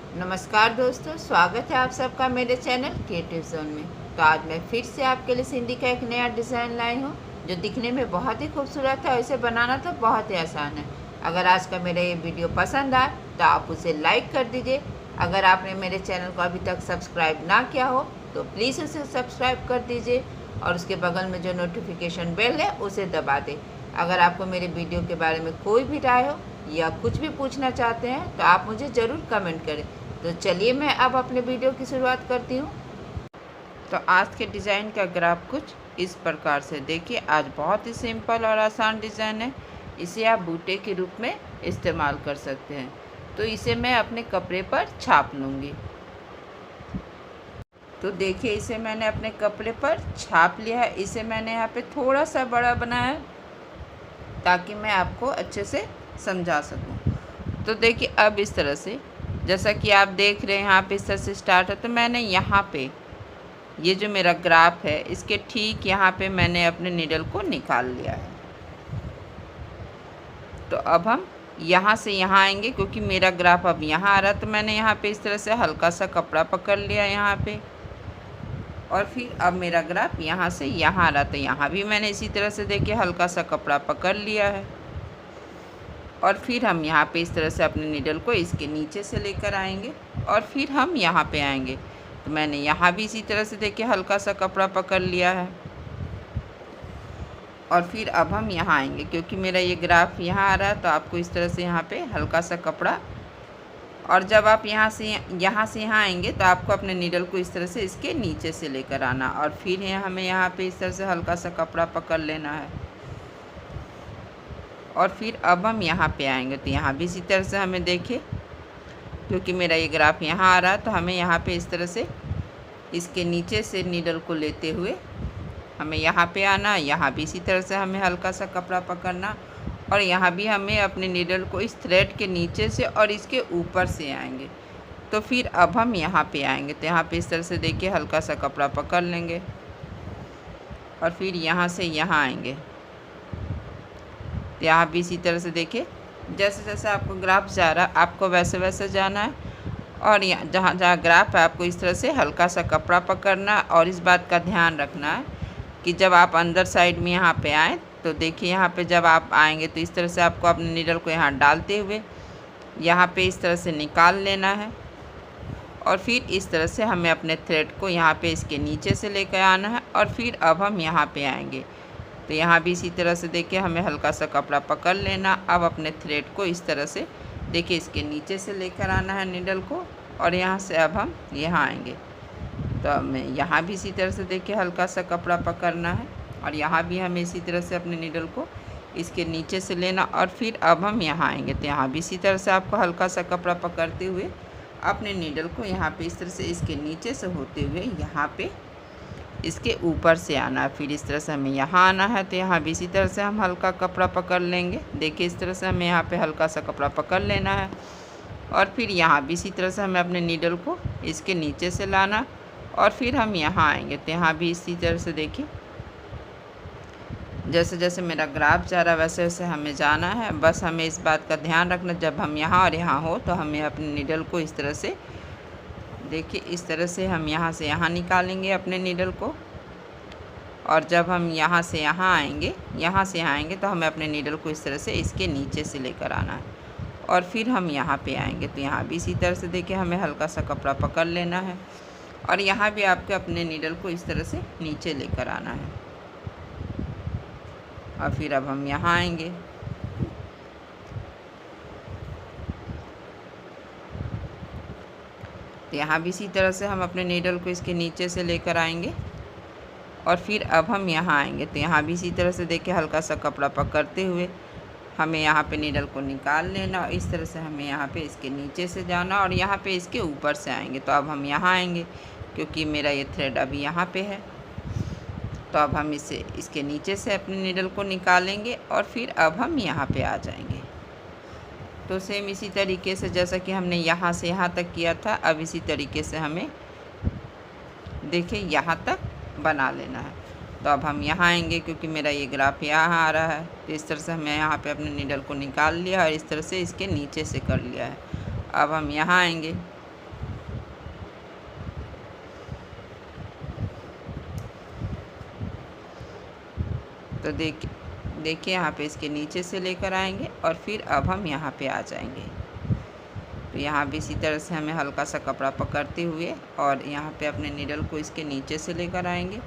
नमस्कार दोस्तों, स्वागत है आप सबका मेरे चैनल क्रिएटिव जोन में। तो आज मैं फिर से आपके लिए सिंधी का एक नया डिज़ाइन लाई हूँ जो दिखने में बहुत ही खूबसूरत है और इसे बनाना तो बहुत ही आसान है। अगर आज का मेरा ये वीडियो पसंद आए तो आप उसे लाइक कर दीजिए। अगर आपने मेरे चैनल को अभी तक सब्सक्राइब ना किया हो तो प्लीज़ उसे सब्सक्राइब कर दीजिए और उसके बगल में जो नोटिफिकेशन बेल है उसे दबा दें। अगर आपको मेरे वीडियो के बारे में कोई भी राय हो या कुछ भी पूछना चाहते हैं तो आप मुझे ज़रूर कमेंट करें। तो चलिए मैं अब अपने वीडियो की शुरुआत करती हूँ। तो आज के डिज़ाइन का ग्राफ कुछ इस प्रकार से देखिए। आज बहुत ही सिंपल और आसान डिज़ाइन है। इसे आप बूटे के रूप में इस्तेमाल कर सकते हैं। तो इसे मैं अपने कपड़े पर छाप लूँगी। तो देखिए, इसे मैंने अपने कपड़े पर छाप लिया है। इसे मैंने यहाँ पे थोड़ा सा बड़ा बनाया है ताकि मैं आपको अच्छे से समझा सकूँ। तो देखिए, अब इस तरह से जैसा कि आप देख रहे हैं यहाँ पे इस तरह से स्टार्ट है। तो मैंने यहाँ पे ये जो मेरा ग्राफ है इसके ठीक यहाँ पे मैंने अपने नीडल को निकाल लिया है। तो अब हम यहाँ से यहाँ आएंगे क्योंकि मेरा ग्राफ अब यहाँ आ रहा है। तो मैंने यहाँ पे इस तरह से हल्का सा कपड़ा पकड़ लिया यहाँ पे और फिर अब मेरा ग्राफ यहाँ से यहाँ आ रहा। तो यहाँ भी मैंने इसी तरह से देखिए हल्का सा कपड़ा पकड़ लिया है और फिर हम यहाँ पे इस तरह से अपने नीडल को इसके नीचे से लेकर आएंगे और फिर हम यहाँ पे आएंगे। तो मैंने यहाँ भी इसी तरह से देखिए हल्का सा कपड़ा पकड़ लिया है और फिर अब हम यहाँ आएंगे क्योंकि मेरा ये ग्राफ यहाँ आ रहा है। तो आपको इस तरह से यहाँ पे हल्का सा कपड़ा, और जब आप यहाँ से यहाँ आएंगे तो आपको अपने नीडल को इस तरह से इसके नीचे से लेकर आना और फिर हमें यहाँ पे इस तरह से हल्का सा कपड़ा पकड़ लेना है और फिर अब हम यहाँ पे आएंगे। तो यहाँ भी इसी तरह से हमें देखिए क्योंकि मेरा ये ग्राफ यहाँ आ रहा है तो हमें यहाँ पे इस तरह से इसके नीचे से नीडल को लेते हुए हमें यहाँ पे आना। यहाँ भी इसी तरह से हमें हल्का सा कपड़ा पकड़ना और यहाँ भी हमें अपने नीडल को इस थ्रेड के नीचे से और इसके ऊपर से आएंगे। तो फिर अब हम यहाँ पे आएंगे। तो यहाँ पे इस तरह से देखिए हल्का सा कपड़ा पकड़ लेंगे और फिर यहाँ से यहाँ आएंगे। तो यहाँ भी इसी तरह से देखिए जैसे जैसे आपको ग्राफ जा रहा है आपको वैसे वैसे जाना है और यहाँ जहाँ जहाँ ग्राफ है आपको इस तरह से हल्का सा कपड़ा पकड़ना और इस बात का ध्यान रखना है कि जब आप अंदर साइड में यहाँ पे आएँ तो देखिए यहाँ पे जब आप आएंगे तो इस तरह से आपको अपने नीडल को यहाँ डालते हुए यहाँ पे इस तरह से निकाल लेना है और फिर इस तरह से हमें अपने थ्रेड को यहाँ पे इसके नीचे से लेकर आना है और फिर अब हम यहाँ पे आएंगे। तो यहाँ भी इसी तरह से देखिए हमें हल्का सा कपड़ा पकड़ लेना। अब अपने थ्रेड को इस तरह से देखिए इसके नीचे से लेकर आना है नीडल को और यहाँ से अब हम यहाँ आएंगे। तो हमें यहाँ भी इसी तरह से देखिए हल्का सा कपड़ा पकड़ना है और यहाँ भी हमें इसी तरह से अपने नीडल को इसके नीचे से लेना और फिर अब हम यहाँ आएंगे। तो यहाँ भी इसी तरह से आपको हल्का सा कपड़ा पकड़ते हुए अपने नीडल को यहाँ पे इस तरह से इसके नीचे से होते हुए यहाँ पे इसके ऊपर से आना है। फिर इस तरह से हमें यहाँ आना है। तो यहाँ भी इसी तरह से हम हल्का कपड़ा पकड़ लेंगे। देखिए इस तरह से हमें यहाँ पे हल्का सा कपड़ा पकड़ लेना है और फिर यहाँ भी इसी तरह से हमें अपने नीडल को इसके नीचे से लाना और फिर हम यहाँ आएंगे। तो यहाँ भी इसी तरह से देखिए जैसे जैसे मेरा ग्राफ जा रहा है वैसे वैसे हमें जाना है। बस हमें इस बात का ध्यान रखना जब हम यहाँ और यहाँ हो तो हमें अपने नीडल को इस तरह से देखिए इस तरह से हम यहाँ से यहाँ निकालेंगे अपने नीडल को और जब हम यहाँ से यहाँ आएंगे तो हमें अपने नीडल को इस तरह से इसके नीचे से लेकर आना है और फिर हम यहाँ पे आएंगे। तो यहाँ भी इसी तरह से देखिए हमें हल्का सा कपड़ा पकड़ लेना है और यहाँ भी आपके अपने नीडल को इस तरह से नीचे लेकर आना है और फिर अब हम यहाँ आएंगे। तो यहाँ भी इसी तरह से हम अपने नीडल को इसके नीचे से लेकर आएंगे और फिर अब हम यहाँ आएंगे। तो यहाँ भी इसी तरह से देखिए हल्का सा कपड़ा पकड़ते हुए हमें यहाँ पे नीडल को निकाल लेना और इस तरह से हमें यहाँ पे इसके नीचे से जाना और यहाँ पे इसके ऊपर से आएंगे। तो अब हम यहाँ आएंगे क्योंकि मेरा ये थ्रेड अभी यहाँ पे है। तो अब हम इसे इसके नीचे से अपने नीडल को निकालेंगे और फिर अब हम यहाँ पे आ जाएंगे। तो सेम इसी तरीके से जैसा कि हमने यहाँ से यहाँ तक किया था अब इसी तरीके से हमें देखिए यहाँ तक बना लेना है। तो अब हम यहाँ आएंगे क्योंकि मेरा ये ग्राफ यहाँ आ रहा है। तो इस तरह से हमने यहाँ पे अपने नीडल को निकाल लिया और इस तरह से इसके नीचे से कर लिया है। अब हम यहाँ आएंगे तो देखिए यहाँ पे इसके नीचे से लेकर आएंगे और फिर अब हम यहाँ पे आ जाएंगे। तो यहाँ भी इसी तरह से हमें हल्का सा कपड़ा पकड़ते हुए और यहाँ पे अपने नीडल को इसके नीचे से लेकर आएंगे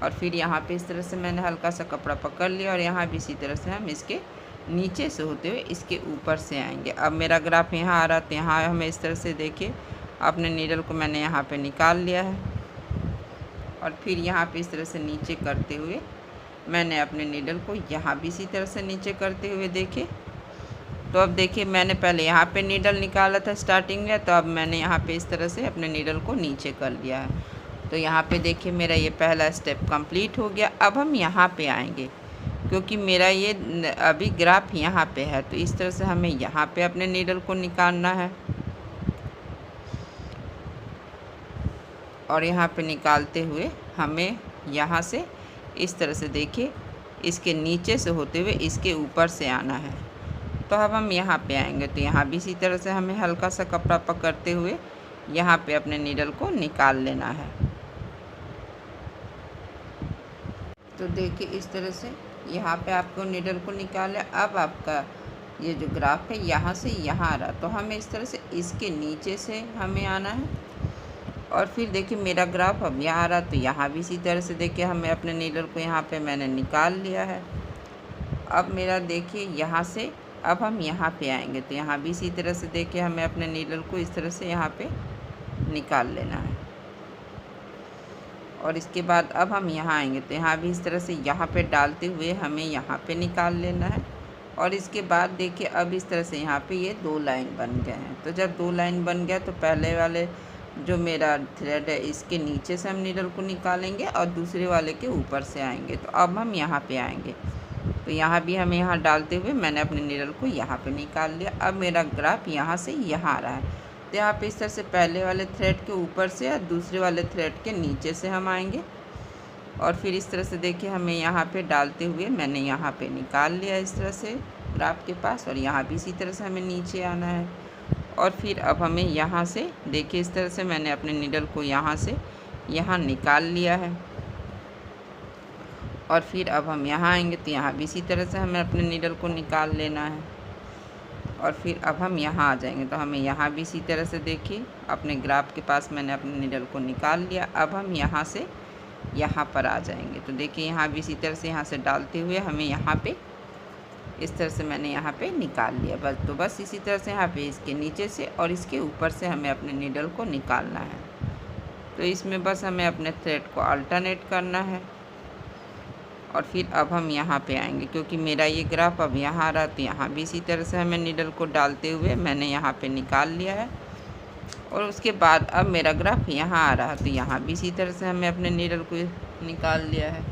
और फिर यहाँ पे इस तरह से मैंने हल्का सा कपड़ा पकड़ लिया और यहाँ भी इसी तरह से हम इसके नीचे से होते हुए इसके ऊपर से आएंगे। अब मेरा ग्राफ यहाँ आ रहा तो यहाँ हमें इस तरह से देखिए अपने नीडल को मैंने यहाँ पे निकाल लिया है और फिर यहाँ पे इस तरह से नीचे करते हुए मैंने अपने नीडल को यहाँ भी इसी तरह से नीचे करते हुए देखिए। तो अब देखिए मैंने पहले यहाँ पे नीडल निकाला था स्टार्टिंग में, तो अब मैंने यहाँ पे इस तरह से अपने नीडल को नीचे कर लिया है। तो यहाँ पे देखिए मेरा ये पहला स्टेप कंप्लीट हो गया। अब हम यहाँ पे आएंगे क्योंकि मेरा ये अभी ग्राफ यहाँ पे है, तो इस तरह से हमें यहाँ पे अपने नीडल को निकालना है और यहाँ पे निकालते हुए हमें यहाँ से इस तरह से देखिए इसके नीचे से होते हुए इसके ऊपर से आना है। तो अब हम यहाँ पे आएंगे तो यहाँ भी इसी तरह से हमें हल्का सा कपड़ा पकड़ते हुए यहाँ पे अपने नीडल को निकाल लेना है। तो देखिए इस तरह से यहाँ पे आपको नीडल को निकाले। अब आपका ये जो ग्राफ है यहाँ से यहाँ आ रहा, तो हमें इस तरह से इसके नीचे से हमें आना है और फिर देखिए मेरा ग्राफ अब यहाँ आ रहा, तो यहाँ भी इसी तरह से देखिए हमें अपने नीडल को यहाँ पे मैंने निकाल लिया है। अब मेरा देखिए यहाँ से अब हम यहाँ पे आएंगे तो यहाँ भी इसी तरह से देखिए हमें अपने नीडल को इस तरह से यहाँ पे निकाल लेना है और इसके बाद अब हम यहाँ आएंगे तो यहाँ भी इस तरह से यहाँ पे डालते हुए हमें यहाँ पे निकाल लेना है और इसके बाद देखिए अब इस तरह से यहाँ पे ये 2 लाइन बन गए हैं। तो जब 2 लाइन बन गया तो पहले वाले जो मेरा थ्रेड है इसके नीचे से हम नीडल को निकालेंगे और दूसरे वाले के ऊपर से आएंगे। तो अब हम यहाँ पे आएंगे तो यहाँ भी हमें यहाँ डालते हुए मैंने अपने नीडल को यहाँ पे निकाल लिया। अब मेरा ग्राफ यहाँ से यहाँ आ रहा है, तो यहाँ पे इस तरह से पहले वाले थ्रेड के ऊपर से और दूसरे वाले थ्रेड के नीचे से हम आएंगे और फिर इस तरह से देखिए हमें यहाँ पे डालते हुए मैंने यहाँ पे निकाल लिया इस तरह से ग्राफ के पास और यहाँ भी इसी तरह से हमें नीचे आना है और फिर अब हमें यहाँ से देखिए इस तरह से मैंने अपने नीडल को यहाँ से यहाँ निकाल लिया है और फिर अब हम यहाँ आएंगे तो यहाँ भी इसी तरह से हमें अपने नीडल को निकाल लेना है और फिर अब हम यहाँ आ जाएंगे तो हमें यहाँ भी इसी तरह से देखिए अपने ग्राफ के पास मैंने अपने नीडल को निकाल लिया। अब हम यहाँ से यहाँ पर आ जाएंगे तो देखिए यहाँ भी इसी तरह से यहाँ से डालते हुए हमें यहाँ पे इस तरह से मैंने यहाँ पे निकाल लिया। बस तो बस इसी तरह से यहाँ पे इसके नीचे से और इसके ऊपर से हमें अपने नीडल को निकालना है। तो इसमें बस हमें अपने थ्रेड को अल्टरनेट करना है और फिर अब हम यहाँ पे आएंगे क्योंकि मेरा ये ग्राफ अब यहाँ आ रहा, तो यहाँ भी इसी तरह से हमें नीडल को डालते हुए मैंने यहाँ पे निकाल लिया है और उसके बाद अब मेरा ग्राफ यहाँ आ रहा, तो यहाँ भी इसी तरह से हमें अपने नीडल को निकाल लिया है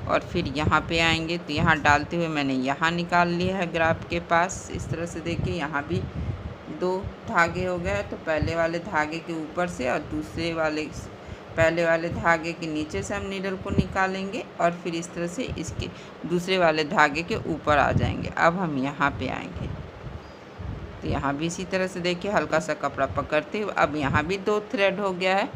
और फिर यहाँ पे आएंगे तो यहाँ डालते हुए मैंने यहाँ निकाल लिया है ग्राफ के पास। इस तरह से देखिए यहाँ भी 2 धागे हो गए, तो पहले वाले धागे के ऊपर से और दूसरे वाले पहले वाले धागे के नीचे से हम नीडल को निकालेंगे और फिर इस तरह से इसके दूसरे वाले धागे के ऊपर आ जाएंगे। अब हम यहाँ पे आएंगे तो यहाँ भी इसी तरह से देखिए हल्का सा कपड़ा पकड़ते हुए अब यहाँ भी 2 थ्रेड हो गया है,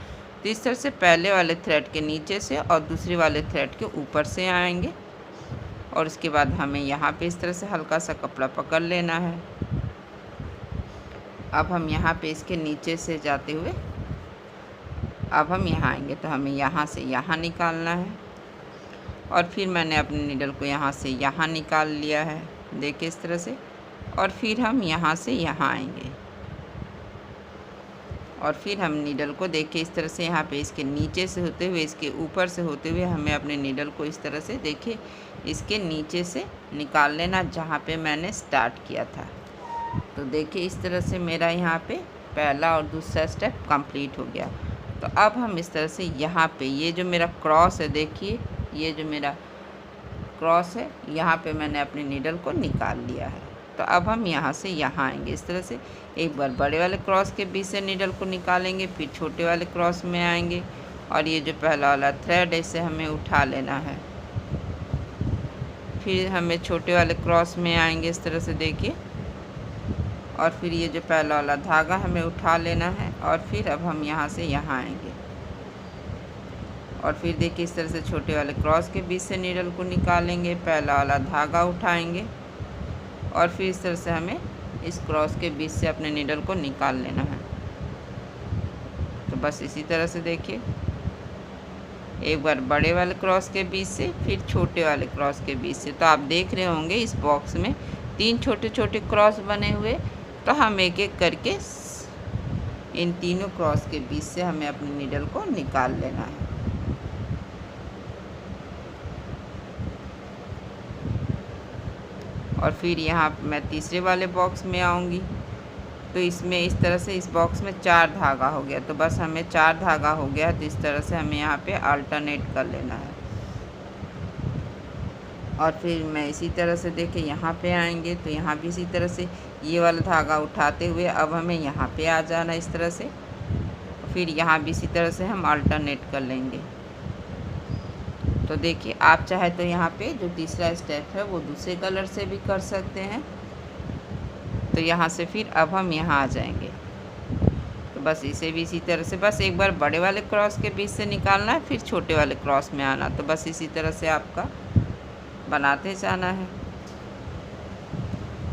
तो इस तरह से पहले वाले थ्रेड के नीचे से और दूसरे वाले थ्रेड के ऊपर से आएंगे और उसके बाद हमें यहाँ पे इस तरह से हल्का सा कपड़ा पकड़ लेना है। अब हम यहाँ पे इसके नीचे से जाते हुए अब हम यहाँ आएंगे तो हमें यहाँ से यहाँ निकालना है और फिर मैंने अपने नीडल को यहाँ से यहाँ निकाल लिया है देखिए इस तरह से और फिर हम यहाँ से यहाँ आएंगे और फिर हम नीडल को देखिए इस तरह से यहाँ पे इसके नीचे से होते हुए इसके ऊपर से होते हुए हमें अपने नीडल को इस तरह से देखिए इसके नीचे से निकाल लेना जहाँ पे मैंने स्टार्ट किया था। तो देखिए इस तरह से मेरा यहाँ पे पहला और दूसरा स्टेप कंप्लीट हो गया। तो अब हम इस तरह से यहाँ पे ये जो मेरा क्रॉस है देखिए ये जो मेरा क्रॉस है यहाँ पे मैंने अपने नीडल को निकाल लिया है। तो अब हम यहाँ से यहाँ आएंगे इस तरह से एक बार बड़े वाले क्रॉस के बीच से नीडल को निकालेंगे, फिर छोटे वाले क्रॉस में आएंगे और ये जो पहला वाला थ्रेड है इसे हमें उठा लेना है। फिर हमें छोटे वाले क्रॉस में आएंगे इस तरह से देखिए और फिर ये जो पहला वाला धागा हमें उठा लेना है और फिर अब हम यहाँ से यहाँ आएंगे और फिर देखिए इस तरह से छोटे वाले क्रॉस के बीच से नीडल को निकालेंगे, पहला वाला धागा उठाएंगे और फिर इस तरह से हमें इस क्रॉस के बीच से अपने नीडल को निकाल लेना है। तो बस इसी तरह से देखिए, एक बार बड़े वाले क्रॉस के बीच से, फिर छोटे वाले क्रॉस के बीच से। तो आप देख रहे होंगे इस बॉक्स में 3 छोटे छोटे क्रॉस बने हुए। तो हम एक एक करके इन तीनों क्रॉस के बीच से हमें अपने नीडल को निकाल लेना है। और फिर यहाँ मैं तीसरे वाले बॉक्स में आऊँगी। तो इसमें इस तरह से इस बॉक्स में 4 धागा हो गया। तो बस हमें 4 धागा हो गया, तो इस तरह से हमें यहाँ पे अल्टरनेट कर लेना है। और फिर मैं इसी तरह से देखिए यहाँ पे आएंगे, तो यहाँ भी इसी तरह से ये वाला धागा उठाते हुए अब हमें यहाँ पे आ जाना इस तरह से। फिर यहाँ भी इसी तरह से हम अल्टरनेट कर लेंगे। तो देखिए आप चाहे तो यहाँ पे जो तीसरा स्टेप है वो दूसरे कलर से भी कर सकते हैं। तो यहाँ से फिर अब हम यहाँ आ जाएंगे। तो बस इसे भी इसी तरह से, बस एक बार बड़े वाले क्रॉस के बीच से निकालना है, फिर छोटे वाले क्रॉस में आना। तो बस इसी तरह से आपका बनाते जाना है।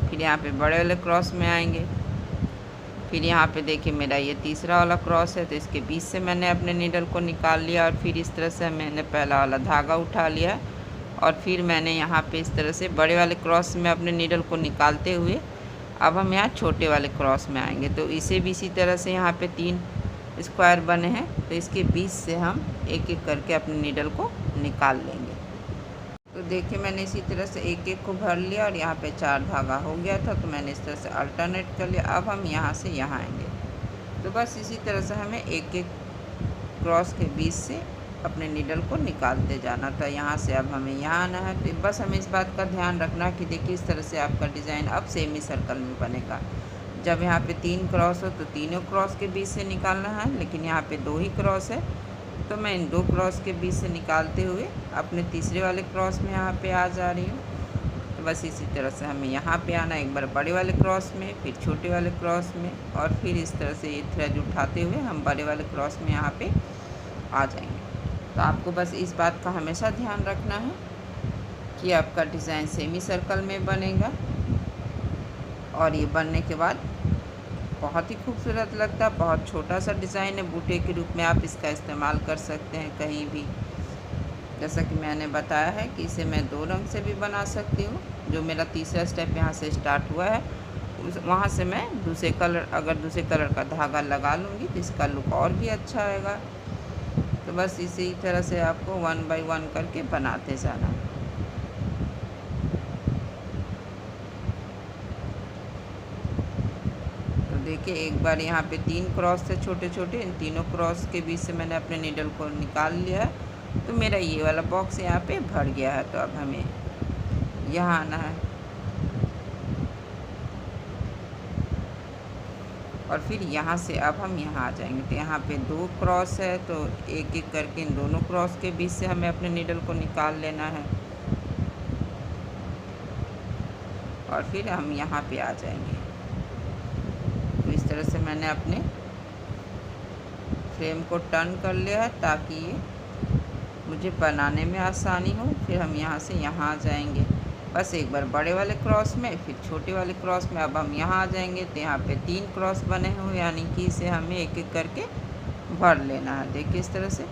फिर यहाँ पे बड़े वाले क्रॉस में आएंगे। फिर यहाँ पे देखिए मेरा ये तीसरा वाला क्रॉस है, तो इसके बीच से मैंने अपने नीडल को निकाल लिया और फिर इस तरह से मैंने पहला वाला धागा उठा लिया और फिर मैंने यहाँ पे इस तरह से बड़े वाले क्रॉस में अपने नीडल को निकालते हुए अब हम यहाँ छोटे वाले क्रॉस में आएंगे। तो इसे भी इसी तरह से यहाँ पे 3 स्क्वायर बने हैं, तो इसके बीच से हम एक एक करके अपने नीडल को निकाल लेंगे। तो देखिए मैंने इसी तरह से एक एक को भर लिया और यहाँ पे 4 धागा हो गया था, तो मैंने इस तरह से अल्टरनेट कर लिया। अब हम यहाँ से यहाँ आएंगे। तो बस इसी तरह से हमें एक एक क्रॉस के बीच से अपने नीडल को निकालते जाना था। यहाँ से अब हमें यहाँ आना है। तो बस हमें इस बात का ध्यान रखना कि देखिए इस तरह से आपका डिज़ाइन अब सेमी सर्कल में बनेगा। जब यहाँ पे 3 क्रॉस हो तो तीनों क्रॉस के बीच से निकालना है, लेकिन यहाँ पे 2 ही क्रॉस है, तो मैं इन 2 क्रॉस के बीच से निकालते हुए अपने तीसरे वाले क्रॉस में यहाँ पे आ जा रही हूँ। तो बस इसी तरह से हमें यहाँ पे आना, एक बार बड़े वाले क्रॉस में, फिर छोटे वाले क्रॉस में, और फिर इस तरह से ये थ्रेड उठाते हुए हम बड़े वाले क्रॉस में यहाँ पे आ जाएंगे। तो आपको बस इस बात का हमेशा ध्यान रखना है कि आपका डिज़ाइन सेमी सर्कल में बनेगा और ये बनने के बाद बहुत ही खूबसूरत लगता है। बहुत छोटा सा डिज़ाइन है, बूटे के रूप में आप इसका इस्तेमाल कर सकते हैं कहीं भी। जैसा कि मैंने बताया है कि इसे मैं 2 रंग से भी बना सकती हूँ। जो मेरा तीसरा स्टेप यहाँ से स्टार्ट हुआ है वहाँ से मैं दूसरे कलर का धागा लगा लूँगी तो इसका लुक और भी अच्छा आएगा। तो बस इसी तरह से आपको 1 बाय 1 करके बनाते जाना है। देखिए एक बार यहाँ पे 3 क्रॉस थे छोटे छोटे, इन तीनों क्रॉस के बीच से मैंने अपने नीडल को निकाल लिया है। तो मेरा ये वाला बॉक्स यहाँ पे भर गया है। तो अब हमें यहाँ आना है और फिर यहाँ से अब हम यहाँ आ जाएंगे। तो यहाँ पे 2 क्रॉस है, तो एक एक करके इन दोनों क्रॉस के बीच से हमें अपने नीडल को निकाल लेना है और फिर हम यहाँ पे आ जाएंगे। तो इस तरह से मैंने अपने फ्रेम को टर्न कर लिया है ताकि ये मुझे बनाने में आसानी हो। फिर हम यहाँ से यहाँ आ जाएंगे, बस एक बार बड़े वाले क्रॉस में, फिर छोटे वाले क्रॉस में। अब हम यहाँ आ जाएंगे तो यहाँ पे 3 क्रॉस बने हुए, यानी कि इसे हमें एक एक करके भर लेना है। देखिए इस तरह से।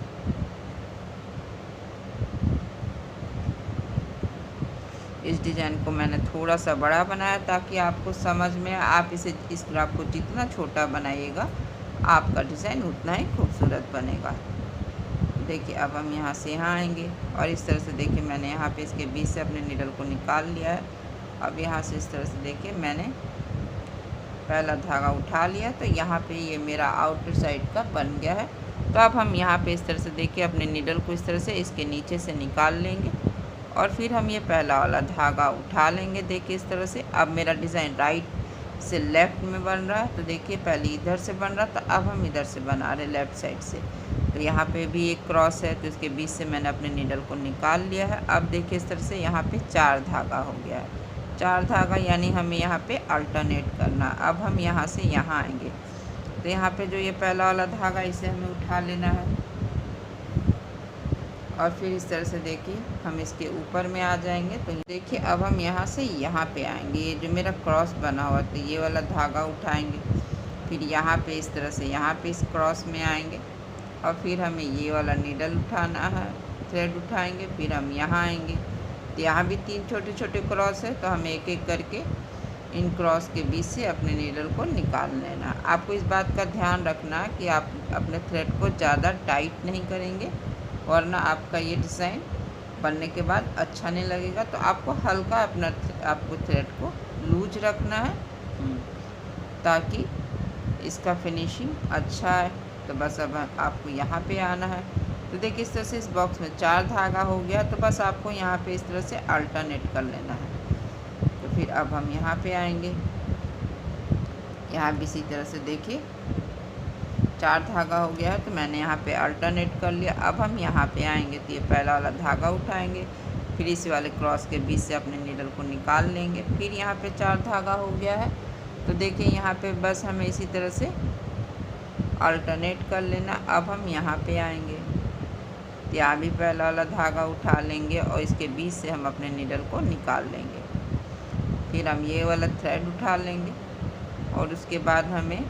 इस डिज़ाइन को मैंने थोड़ा सा बड़ा बनाया ताकि आपको समझ में, आप इस ग्राफ को जितना छोटा बनाइएगा आपका डिज़ाइन उतना ही खूबसूरत बनेगा। देखिए अब हम यहाँ से यहाँ आएंगे और इस तरह से देखिए मैंने यहाँ पे इसके बीच से अपने नीडल को निकाल लिया है। अब यहाँ से इस तरह से देखिए मैंने पहला धागा उठा लिया, तो यहाँ पे ये मेरा आउटर साइड का बन गया है। तो अब हम यहाँ पे इस तरह से देखिए अपने नीडल को इस तरह से इसके नीचे से निकाल लेंगे और फिर हम ये पहला वाला धागा उठा लेंगे। देखिए इस तरह से अब मेरा डिज़ाइन राइट से लेफ़्ट में बन रहा है। तो देखिए पहले इधर से बन रहा, तो अब हम इधर से बना रहे लेफ़्ट साइड से। तो यहाँ पे भी एक क्रॉस है, तो इसके बीच से मैंने अपने नीडल को निकाल लिया है। अब देखिए इस तरह से यहाँ पे 4 धागा हो गया है। 4 धागा यानी हमें यहाँ पे अल्टरनेट करना। अब हम यहाँ से यहाँ आएंगे, तो यहाँ पे जो ये पहला वाला धागा इसे हमें उठा लेना है और फिर इस तरह से देखिए हम इसके ऊपर में आ जाएंगे। तो देखिए अब हम यहाँ से यहाँ पे आएंगे, ये जो मेरा क्रॉस बना हुआ तो ये वाला धागा उठाएंगे, फिर यहाँ पे इस तरह से यहाँ पे इस क्रॉस में आएंगे और फिर हमें ये वाला नीडल उठाना है, थ्रेड उठाएंगे, फिर हम यहाँ आएंगे। तो यहाँ भी 3 छोटे छोटे क्रॉस है, तो हम एक एक करके इन क्रॉस के बीच से अपने नीडल को निकाल लेना। आपको इस बात का ध्यान रखना कि आप अपने थ्रेड को ज़्यादा टाइट नहीं करेंगे, वरना आपका ये डिज़ाइन बनने के बाद अच्छा नहीं लगेगा। तो आपको हल्का आपको थ्रेड को लूज रखना है ताकि इसका फिनिशिंग अच्छा है। तो बस अब आपको यहाँ पे आना है। तो देखिए इस तरह से इस बॉक्स में 4 धागा हो गया, तो बस आपको यहाँ पे इस तरह से अल्टरनेट कर लेना है। तो फिर अब हम यहाँ पे आएंगे, यहाँ भी इसी तरह से देखिए 4 धागा हो गया है, तो मैंने यहाँ पे अल्टरनेट कर लिया। अब हम यहाँ पे आएंगे तो ये पहला वाला धागा उठाएंगे, फिर इस वाले क्रॉस के बीच से अपने नीडल को निकाल लेंगे। फिर यहाँ पे 4 धागा हो गया है, तो देखिए यहाँ पे बस हमें इसी तरह से अल्टरनेट कर लेना। अब हम यहाँ पे आएंगे, यहाँ भी पहला वाला धागा उठा लेंगे और इसके बीच से हम अपने नीडल को निकाल लेंगे। फिर हम ये वाला थ्रेड उठा लेंगे और उसके बाद हमें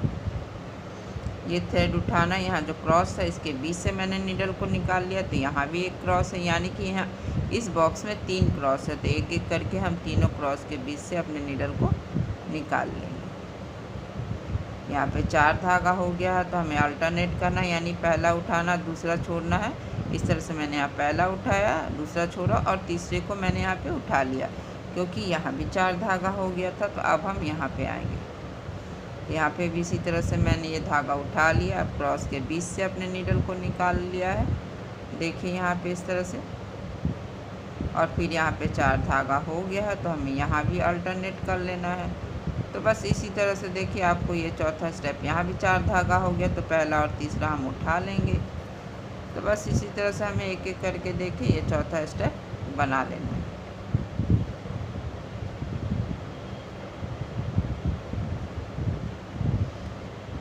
ये थ्रेड उठाना, यहाँ जो क्रॉस है इसके बीच से मैंने नीडल को निकाल लिया। तो यहाँ भी एक क्रॉस है, यानी कि यहाँ इस बॉक्स में 3 क्रॉस है, तो एक एक करके हम तीनों क्रॉस के बीच से अपने नीडल को निकाल लेंगे। यहाँ पे 4 धागा हो गया है, तो हमें अल्टरनेट करना है, यानी पहला उठाना दूसरा छोड़ना है। इस तरह से मैंने यहाँ पहला उठाया, दूसरा छोड़ा और तीसरे को मैंने यहाँ पे उठा लिया, क्योंकि यहाँ भी 4 धागा हो गया था। तो अब हम यहाँ पे आएंगे, यहाँ पे भी इसी तरह से मैंने ये धागा उठा लिया, अब क्रॉस के बीच से अपने नीडल को निकाल लिया है, देखिए यहाँ पे इस तरह से। और फिर यहाँ पे 4 धागा हो गया है, तो हमें यहाँ भी अल्टरनेट कर लेना है। तो बस इसी तरह से देखिए आपको ये चौथा स्टेप, यहाँ भी 4 धागा हो गया, तो पहला और तीसरा हम उठा लेंगे। तो बस इसी तरह से हमें एक एक करके देखिए ये चौथा स्टेप बना लेना है।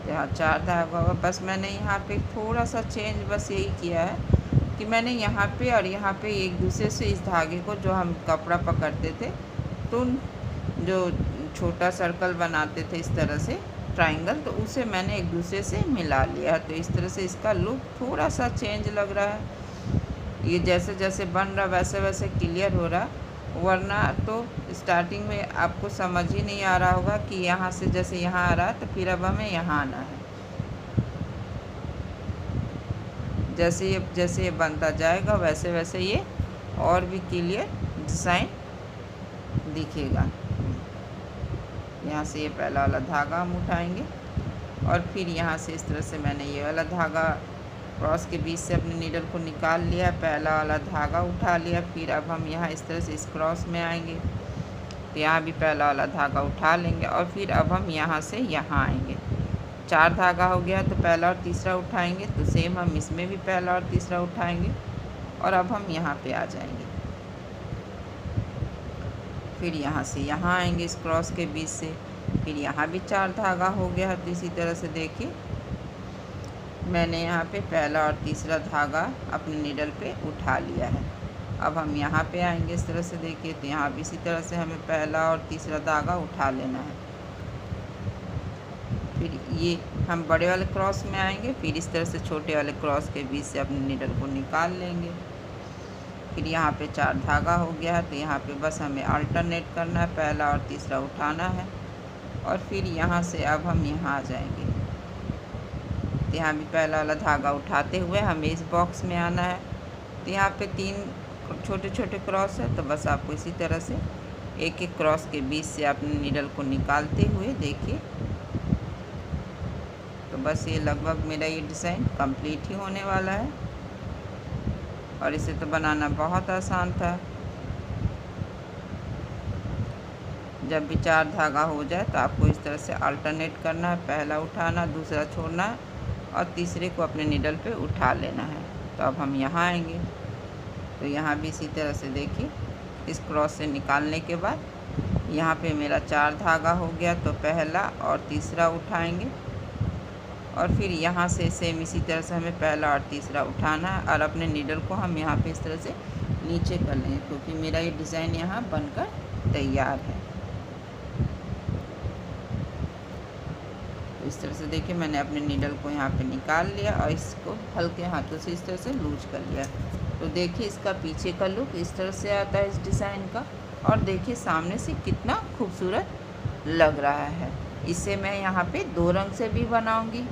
यहाँ 4 धागा हुआ, बस मैंने यहाँ पे थोड़ा सा चेंज बस यही किया है कि मैंने यहाँ पे और यहाँ पे एक दूसरे से इस धागे को, जो हम कपड़ा पकड़ते थे तो जो छोटा सर्कल बनाते थे इस तरह से ट्रायंगल, तो उसे मैंने एक दूसरे से मिला लिया। तो इस तरह से इसका लुक थोड़ा सा चेंज लग रहा है। ये जैसे जैसे बन रहा वैसे वैसे क्लियर हो रहा, वरना तो स्टार्टिंग में आपको समझ ही नहीं आ रहा होगा कि यहाँ से जैसे यहाँ आ रहा है, तो फिर अब हमें यहाँ आना है। जैसे ये बनता जाएगा वैसे वैसे ये और भी क्लियर डिज़ाइन दिखेगा। यहाँ से ये पहला वाला धागा हम उठाएंगे और फिर यहाँ से इस तरह से मैंने ये वाला धागा क्रॉस के बीच से अपने नीडल को निकाल लिया, पहला वाला धागा उठा लिया। फिर अब हम यहाँ इस तरह से इस क्रॉस में आएंगे, तो यहाँ भी पहला वाला धागा उठा लेंगे और फिर अब हम यहाँ से यहाँ आएंगे। 4 धागा हो गया, तो पहला और तीसरा उठाएंगे, तो सेम हम इसमें भी पहला और तीसरा उठाएंगे और अब हम यहाँ पे आ जाएंगे। फिर यहाँ से यहाँ आएंगे इस क्रॉस के बीच से, फिर यहाँ भी 4 धागा हो गया। तो इसी तरह से देखिए मैंने यहाँ पे पहला और तीसरा धागा अपने नीडल पे उठा लिया है। अब हम यहाँ पे आएंगे इस तरह से देखिए, तो यहाँ भी इसी तरह से हमें पहला और तीसरा धागा उठा लेना है। फिर ये हम बड़े वाले क्रॉस में आएंगे, फिर इस तरह से छोटे वाले क्रॉस के बीच से अपने नीडल को निकाल लेंगे। फिर यहाँ पे 4 धागा हो गया है, तो यहाँ पे बस हमें अल्टरनेट करना है, पहला और तीसरा उठाना है और फिर यहाँ से अब हम यहाँ आ जाएंगे। तो यहाँ भी पहला वाला धागा उठाते हुए हमें इस बॉक्स में आना है। तो यहाँ पे 3 छोटे छोटे क्रॉस है, तो बस आपको इसी तरह से एक एक क्रॉस के बीच से अपने नीडल को निकालते हुए देखिए। तो बस ये लगभग मेरा ये डिज़ाइन कंप्लीट ही होने वाला है और इसे तो बनाना बहुत आसान था। जब भी 4 धागा हो जाए तो आपको इस तरह से अल्टरनेट करना है, पहला उठाना, दूसरा छोड़ना है और तीसरे को अपने नीडल पे उठा लेना है। तो अब हम यहाँ आएंगे, तो यहाँ भी इसी तरह से देखिए इस क्रॉस से निकालने के बाद यहाँ पे मेरा 4 धागा हो गया, तो पहला और तीसरा उठाएंगे और फिर यहाँ से सेम इसी तरह से हमें पहला और तीसरा उठाना है और अपने नीडल को हम यहाँ पे इस तरह से नीचे कर लेंगे, क्योंकि मेरा ये डिज़ाइन यहाँ बनकर तैयार है। तो इस तरह से देखिए मैंने अपने नीडल को यहाँ पे निकाल लिया और इसको हल्के हाथों से इस तरह से लूज कर लिया। तो देखिए इसका पीछे का लुक इस तरह से आता है इस डिज़ाइन का, और देखिए सामने से कितना खूबसूरत लग रहा है। इसे मैं यहाँ पे 2 रंग से भी बनाऊंगी।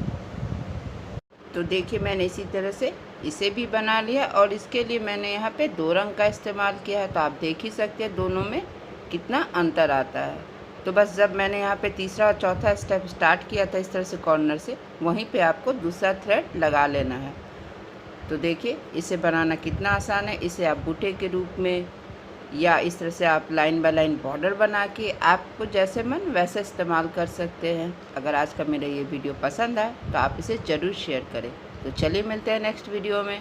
तो देखिए मैंने इसी तरह से इसे भी बना लिया और इसके लिए मैंने यहाँ पे 2 रंग का इस्तेमाल किया है। तो आप देख ही सकते हैं दोनों में कितना अंतर आता है। तो बस जब मैंने यहाँ पे तीसरा और चौथा स्टेप स्टार्ट किया था इस तरह से कॉर्नर से, वहीं पे आपको दूसरा थ्रेड लगा लेना है। तो देखिए इसे बनाना कितना आसान है। इसे आप बूटे के रूप में या इस तरह से आप लाइन बाय लाइन बॉर्डर बना के आपको जैसे मन वैसे इस्तेमाल कर सकते हैं। अगर आज का मेरा ये वीडियो पसंद आए तो आप इसे ज़रूर शेयर करें। तो चलिए मिलते हैं नेक्स्ट वीडियो में।